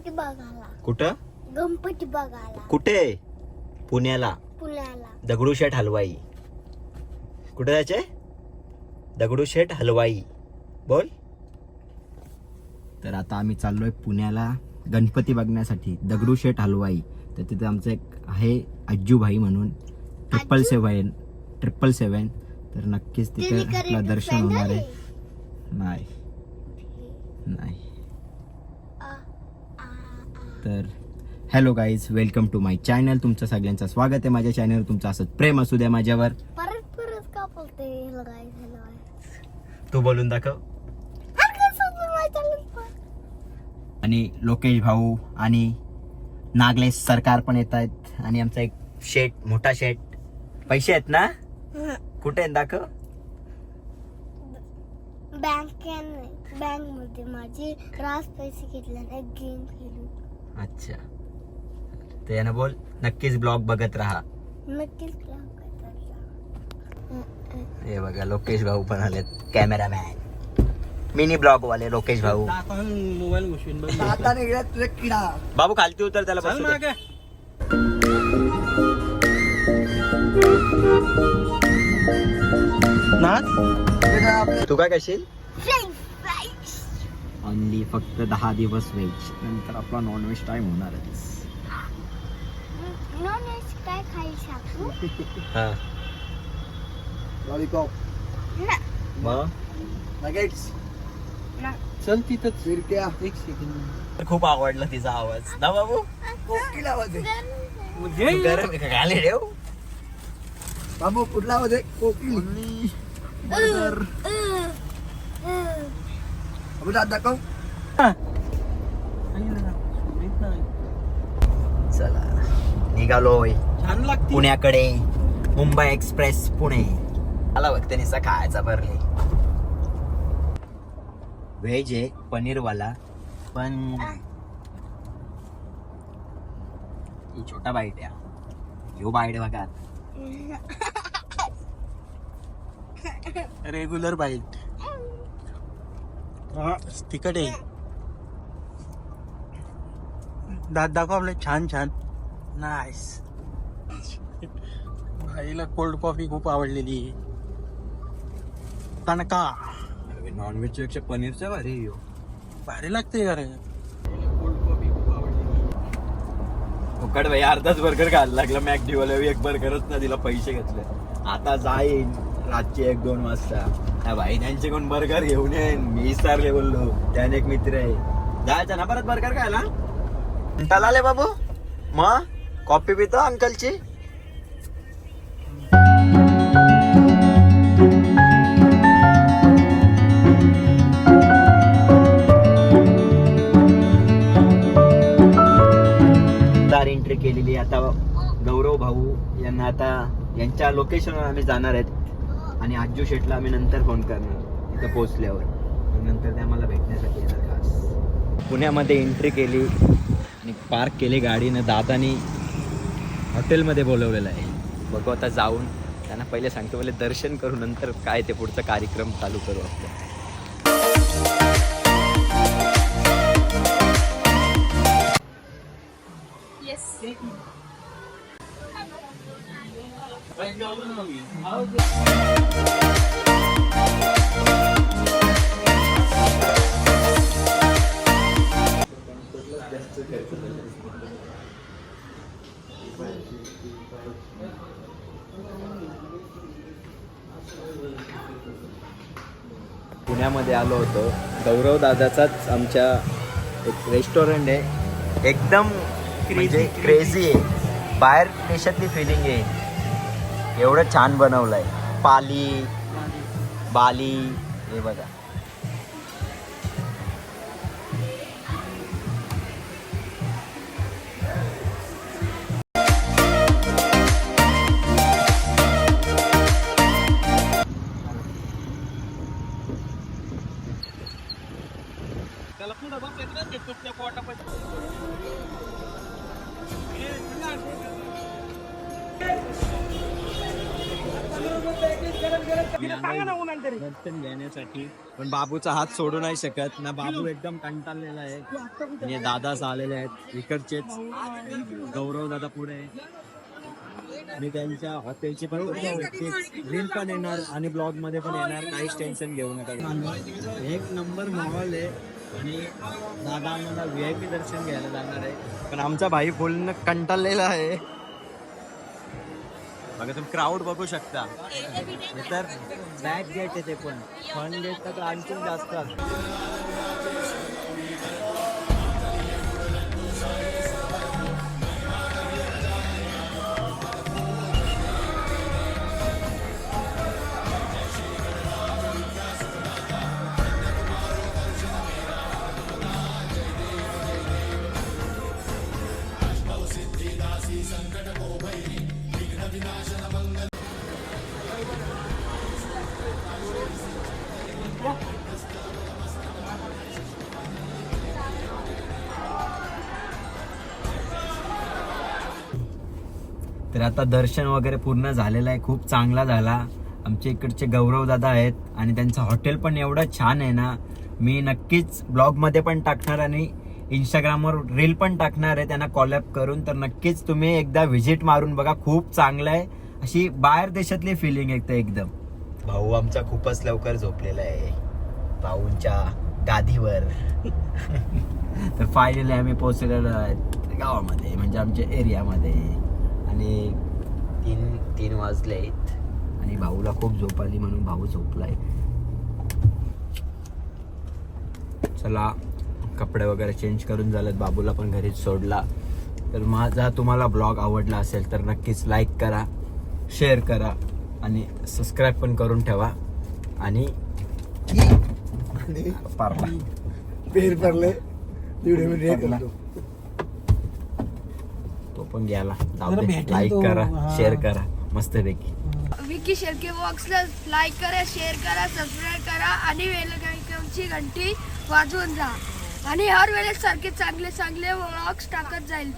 गणपती बघायला. कुठं? गणपती बघायला. कुठे? पुण्याला. पुण्याला. दगडूशेठ हलवाई. कुठे जायचे? दगडूशेठ हलवाई. बोल. तर आता आम्ही चाललोय पुण्याला गणपती बघण्यासाठी. दगडूशेठ हलवाई. तर तिथे आमचं एक आहे अज्जूभाई म्हणून 777. तर नक्कीच तिथे आपलं दर्शन होणार आहे. नाही नाही. तर hello guys, welcome to my channel. तुमचं सगळ्यांचं स्वागत आहे माझ्या चॅनलवर. तुमचं असंच प्रेम असू द्या माझ्यावर. परत का बोलते? तू बोलून दाखव. आणि लोकेश भाऊ आणि नागलेश सरकार पण येत आहेत. आणि आमचा एक शेट, मोठा शेट. पैसे आहेत ना? कुठे आहेत दाखव. बँक मध्ये माझे रास पैसे घेतले आणि गेम खेळू. अच्छा, तर यानं बोल नक्कीच ब्लॉग बघत राहा. नक्कीच हे बघा लोकेश भाऊ पण आलेत, कॅमेरामॅन, मिनी ब्लॉग वाले लोकेश भाऊ. मोबाईल घुसवीन बघ. आता निघाला तुझा किडा. बाबू खालती उतर, त्याला बसू दे. तू काय करशील? ओनली फक्त 10 दिवस व्हेज, नंतर आपला नॉनव्हेज टाइम होणारच. नॉनव्हेज काय खायला शकतो? हा लॉलीपॉप मग नगेट्स. चल तिथंच फिरत्या. एक सेकंड. खूप आवडला तिचा आवाज ना बाबू. कोकिल आवाज आहे. गरम आहे का? घाले ठेव बाबू कुठला आवाज आहे? कोकिल. बर्गर. अबे दादा दाखव. चला निघालोय छान लागते पुण्याकडे. मुंबई एक्सप्रेस पुणे. आला बघ निसा खायचा भरले. व्हेज आहे पनीरवाला, पण ही छोटा बाईट आहे. ह्यो बाईट बघा. Regular bite. तिखट आहे. दात दाखव आपले. छान छान. नाईस. भाईला कोल्ड कॉफी खूप आवडलेली आहे. तणका नॉनव्हेज पेक्षा पनीरचा भारी. भारी लागते का रे? कोल्ड कॉफी खूप आवडलेली. फुकट भाई अर्धाच बर्गर खायला लागला. मॅकडी वाला एक बर्गरच ना दिला, पैसे घेतले. आता जाईन रातचे 1-2 वाजता. त्या भाई त्यांचे कोण बर्गर घेऊन येईन. मी विसरले बोललो. त्याने एक मित्र आहे, जायचं ना परत बर्गर खायला. कंटाळा आले बाबू. मग कॉफी पितो अंकलची. एंट्री केलेली. आता गौरव भाऊ यांना आता यांच्या लोकेशनवर आम्ही जाणार आहेत. आणि आज्जू शेटला आम्ही नंतर फोन करणार इथं पोहोचल्यावर. नंतर ते आम्हाला भेटण्यासाठी येणार खास. पुण्यामध्ये एंट्री केली आणि पार्क केली गाडीनं. दादानी हॉटेलमध्ये बोलवलेलं आहे. बघू आता जाऊन त्यांना पहिले सांगतो, पहिले दर्शन करू, नंतर काय ते पुढचा कार्यक्रम चालू करू आपला. पुण्यामध्ये आलो होतो. गौरव दादाचाच आमच्या एक रेस्टॉरंट आहे. एकदम म्हणजे क्रेझी आहे. बाहेर देशातली फिलिंग आहे. एवढं छान बनवलंय. पाली बाली हे बघा. त्याला पुढं बघायचं ते तुटल्या पोटापाशी. दर्शन घेण्यासाठी पण बाबूचा हात सोडू नाही शकत ना. बाबू एकदम कंटाळलेला आहे आणि दादाच आलेले आहेत इकडचेच. गौरव दादा पुढे आणि त्यांच्या हॉटेलची पण रील पण येणार आणि ब्लॉग मध्ये पण येणार. काहीच टेन्शन घेऊ नका. एक नंबर माहोल आहे आणि दादा आम्हाला VIP दर्शन घ्यायला जाणार आहे. पण आमचा भाई फुल कंटाळलेला आहे. बघा तुम्ही क्राऊड बघू शकता. तर बॅक गेट आहे ते पण फ्रंट गेट तर आणखी जास्त असतात. तर आता दर्शन वगैरे पूर्ण झालेलं आहे. खूप चांगला झाला. आमचे इकडचे गौरव दादा आहेत आणि त्यांचं हॉटेल पण एवढं छान आहे ना. मी नक्कीच ब्लॉगमध्ये पण टाकणार आणि इंस्टाग्रामवर रील पण टाकणार आहे त्यांना कॉलॅब करून. तर नक्कीच तुम्ही एकदा व्हिजिट मारून बघा. खूप चांगलं आहे. अशी बाहेर देशातली फिलिंग येते एकदम. भाऊ आमचा खूपच लवकर झोपलेला आहे भाऊंच्या गादीवर. तर फायनली आम्ही पोहोचलेलो आहे गावामध्ये म्हणजे आमच्या एरियामध्ये आणि तीन वाजले आहेत आणि भाऊला खूप झोप आली म्हणून भाऊ झोपलाय. चला कपडे वगैरे चेंज करून झालेत. बाबूला पण घरीच सोडला. तर माझा तुम्हाला ब्लॉग आवडला असेल तर नक्कीच लाईक करा, शेअर करा आणि सबस्क्राईब पण करून ठेवा. आणि तो पण गेला. लाईक करा, शेअर करा मस्तपैकी. विकी शेळके बॉक्सला लाईक करा, शेअर करा, सबस्क्राईब करा आणि बेल आयकॉनची घंटी वाजवून जा आणि हर वेळेस सारखे चांगले व्लॉग्स टाकत जाईल.